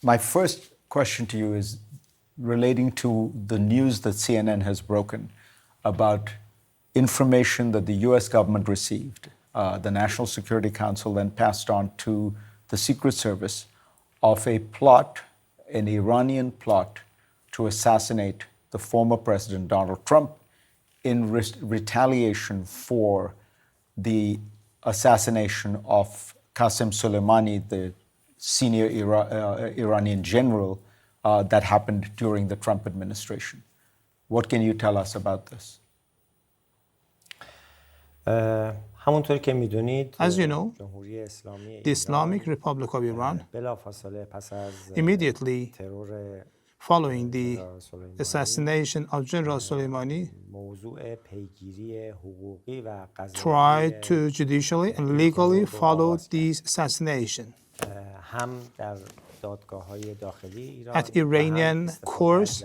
My first question to you is relating to the news that CNN has broken about information that the US government received. The National Security Council then passed on to the Secret Service of a plot, an Iranian plot, to assassinate the former President Donald Trump in retaliation for the assassination of Qasem Soleimani, the senior Iranian general that happened during the Trump administration. What can you tell us about this? As you know, the Islamic Republic of Iran, immediately following the assassination of General Soleimani, tried to judicially and legally follow this assassination. At Iranian courts,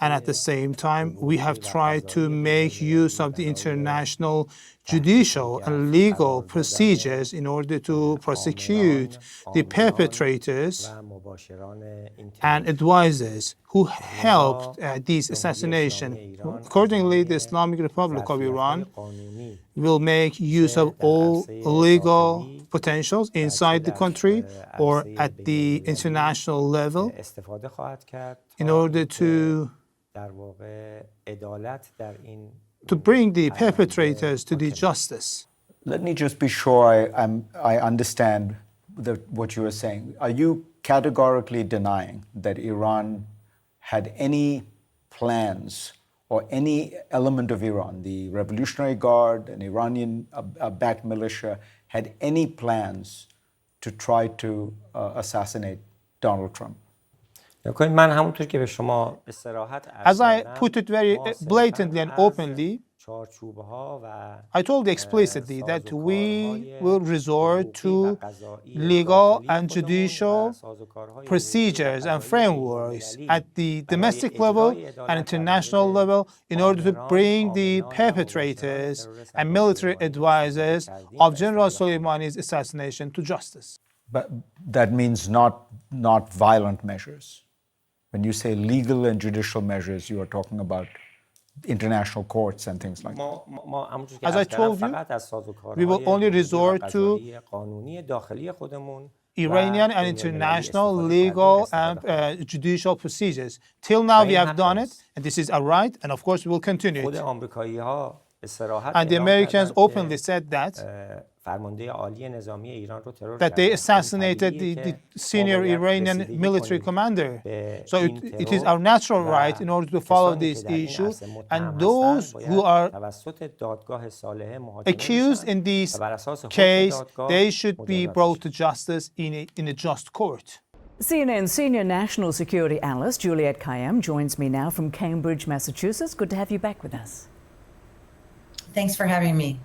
and at the same time, we have tried to make use of the international judicial and legal procedures in order to prosecute the perpetrators and advisors who helped this assassination. Accordingly, the Islamic Republic of Iran will make use of all legal potentials inside the country or at the international level in order to bring the perpetrators to the justice. Let me just be sure I understand what you are saying. Are you categorically denying that Iran had any plans or any element of Iran, the Revolutionary Guard, an Iranian-backed militia, had any plans to try to assassinate Donald Trump? As I put it very blatantly and openly, I told explicitly that we will resort to legal and judicial procedures and frameworks at the domestic level and international level in order to bring the perpetrators and military advisors of General Soleimani's assassination to justice. But that means not violent measures. When you say legal and judicial measures, you are talking about international courts and things like that. As I told you, we will only resort to Iranian and international legal and judicial procedures. Till now, we have done it, and this is our right, and of course, we will continue it. And the Americans openly said that they assassinated the senior Iranian military commander. So it is our natural right in order to follow this issue. And those who are accused in this case, they should be brought to justice in a just court. CNN senior national security analyst Juliette Kayyem joins me now from Cambridge, Massachusetts. Good to have you back with us. Thanks for having me.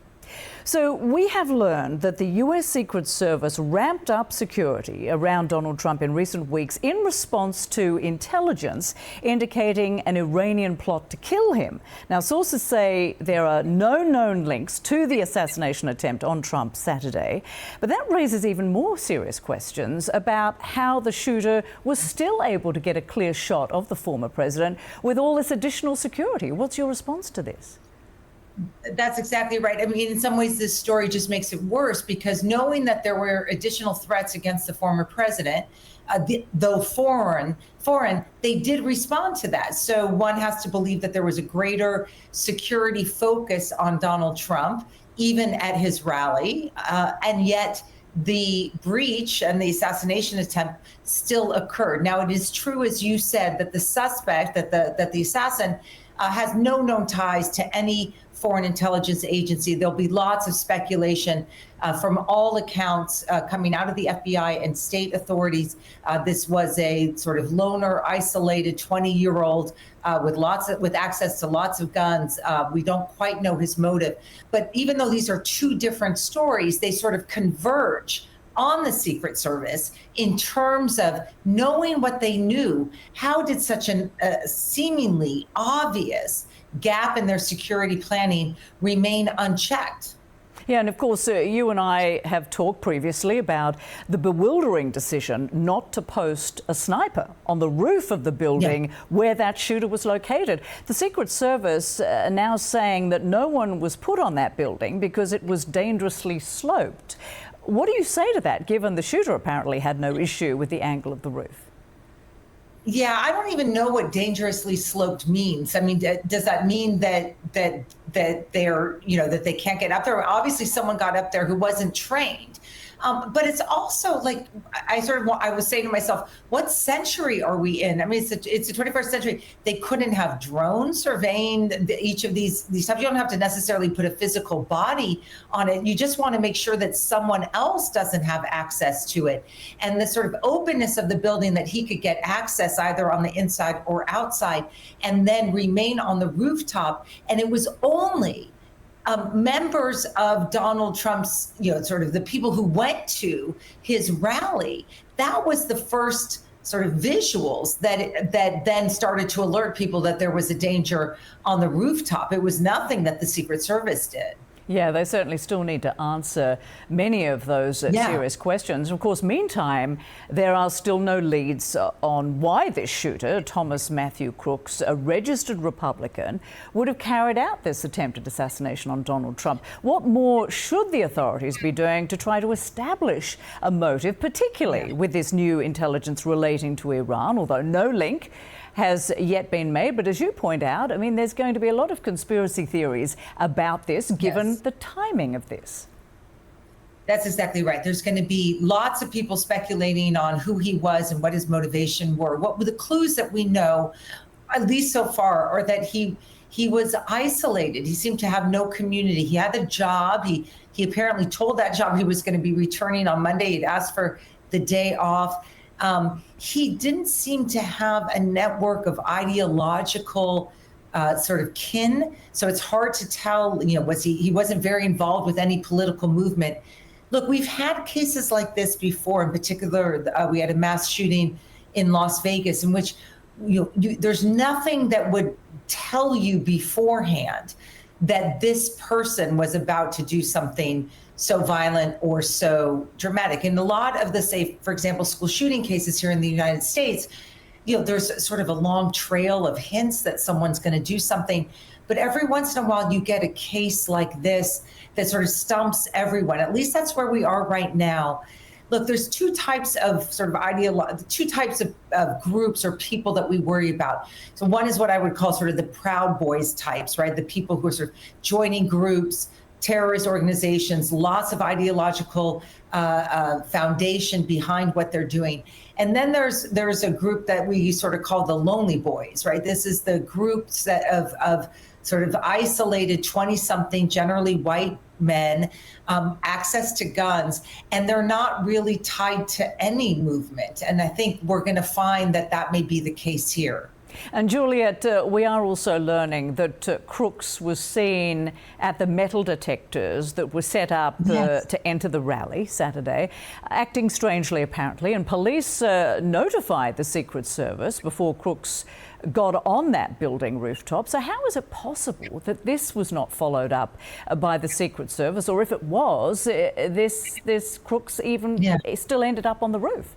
So we have learned that the US Secret Service ramped up security around Donald Trump in recent weeks in response to intelligence indicating an Iranian plot to kill him. Now, sources say there are no known links to the assassination attempt on Trump Saturday, but that raises even more serious questions about how the shooter was still able to get a clear shot of the former president with all this additional security. What's your response to this? That's exactly right. I mean, in some ways, this story just makes it worse because knowing that there were additional threats against the former president, though foreign, they did respond to that. So one has to believe that there was a greater security focus on Donald Trump, even at his rally, and yet the breach and the assassination attempt still occurred. Now, it is true, as you said, that the suspect, that the assassin, has no known ties to any foreign intelligence agency. There'll be lots of speculation from all accounts coming out of the FBI and state authorities. This was a sort of loner, isolated 20-year-old with access to lots of guns. We don't quite know his motive. But even though these are two different stories, they sort of converge on the Secret Service in terms of knowing what they knew. How did such a seemingly obvious gap in their security planning remain unchecked? Yeah, and of course, you and I have talked previously about the bewildering decision not to post a sniper on the roof of the building where that shooter was located. The Secret Service now saying that no one was put on that building because it was dangerously sloped. What do you say to that, given the shooter apparently had no issue with the angle of the roof? Yeah, I don't even know what dangerously sloped means. I mean, does that mean that they're, that they can't get up there? Obviously, someone got up there who wasn't trained. But it's also like I was saying to myself, what century are we in? I mean, it's the 21st century. They couldn't have drones surveying each of these stuff. You don't have to necessarily put a physical body on it. You just want to make sure that someone else doesn't have access to it. And the sort of openness of the building, that he could get access either on the inside or outside and then remain on the rooftop. And it was only members of Donald Trump's, sort of the people who went to his rally. That was the first sort of visuals that then started to alert people that there was a danger on the rooftop. It was nothing that the Secret Service did. Yeah, they certainly still need to answer many of those serious questions. Of course, meantime, there are still no leads on why this shooter, Thomas Matthew Crooks, a registered Republican, would have carried out this attempted assassination on Donald Trump. What more should the authorities be doing to try to establish a motive, particularly with this new intelligence relating to Iran, although no link has yet been made? But as you point out, I mean, there's going to be a lot of conspiracy theories about this, given the timing of this. That's exactly right. There's going to be lots of people speculating on who he was and what his motivation were. What were the clues that we know, at least so far, are that he was isolated. He seemed to have no community. He had a job. He apparently told that job he was going to be returning on Monday. He'd asked for the day off. He didn't seem to have a network of ideological sort of kin. So it's hard to tell, he wasn't very involved with any political movement. Look, we've had cases like this before. In particular, we had a mass shooting in Las Vegas in which there's nothing that would tell you beforehand that this person was about to do something so violent or so dramatic. In a lot of the, say, for example, school shooting cases here in the United States, there's sort of a long trail of hints that someone's going to do something. But every once in a while, you get a case like this that sort of stumps everyone. At least that's where we are right now. Look, there's two types of sort of two types of groups or people that we worry about. So one is what I would call sort of the Proud Boys types, right? The people who are sort of joining groups, terrorist organizations, lots of ideological foundation behind what they're doing. And then there's a group that we sort of call the Lonely Boys, right? This is the groups that of sort of isolated 20-something, generally white men, access to guns, and they're not really tied to any movement. And I think we're going to find that that may be the case here. And Juliet, we are also learning that Crooks was seen at the metal detectors that were set up to enter the rally Saturday, acting strangely apparently, and police notified the Secret Service before Crooks got on that building rooftop. So how is it possible that this was not followed up by the Secret Service, or if it was, this Crooks even still ended up on the roof?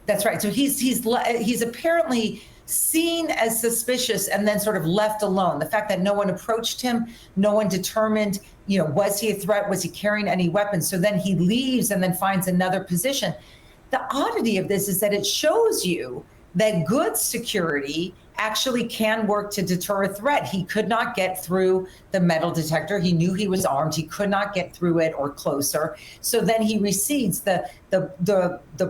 That's right. So he's apparently seen as suspicious and then sort of left alone. The fact that no one approached him, no one determined, was he a threat? Was he carrying any weapons? So then he leaves and then finds another position. The oddity of this is that it shows you that good security actually can work to deter a threat. He could not get through the metal detector. He knew he was armed. He could not get through it or closer. So then he recedes. The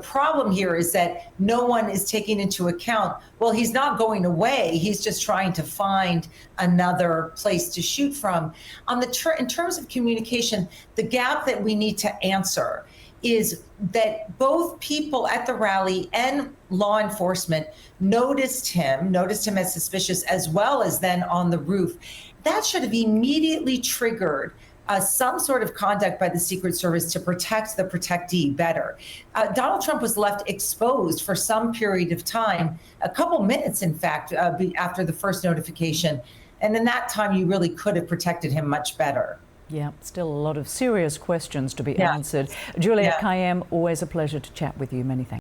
problem here is that no one is taking into account, well, he's not going away. He's just trying to find another place to shoot from. In terms of communication, the gap that we need to answer is that both people at the rally and law enforcement noticed him as suspicious, as well as then on the roof. That should have immediately triggered some sort of conduct by the Secret Service to protect the protectee better. Donald Trump was left exposed for some period of time, a couple minutes, in fact, after the first notification. And in that time, you really could have protected him much better. Yeah, still a lot of serious questions to be Yeah. answered. Juliet Yeah. Kayyem, always a pleasure to chat with you. Many thanks.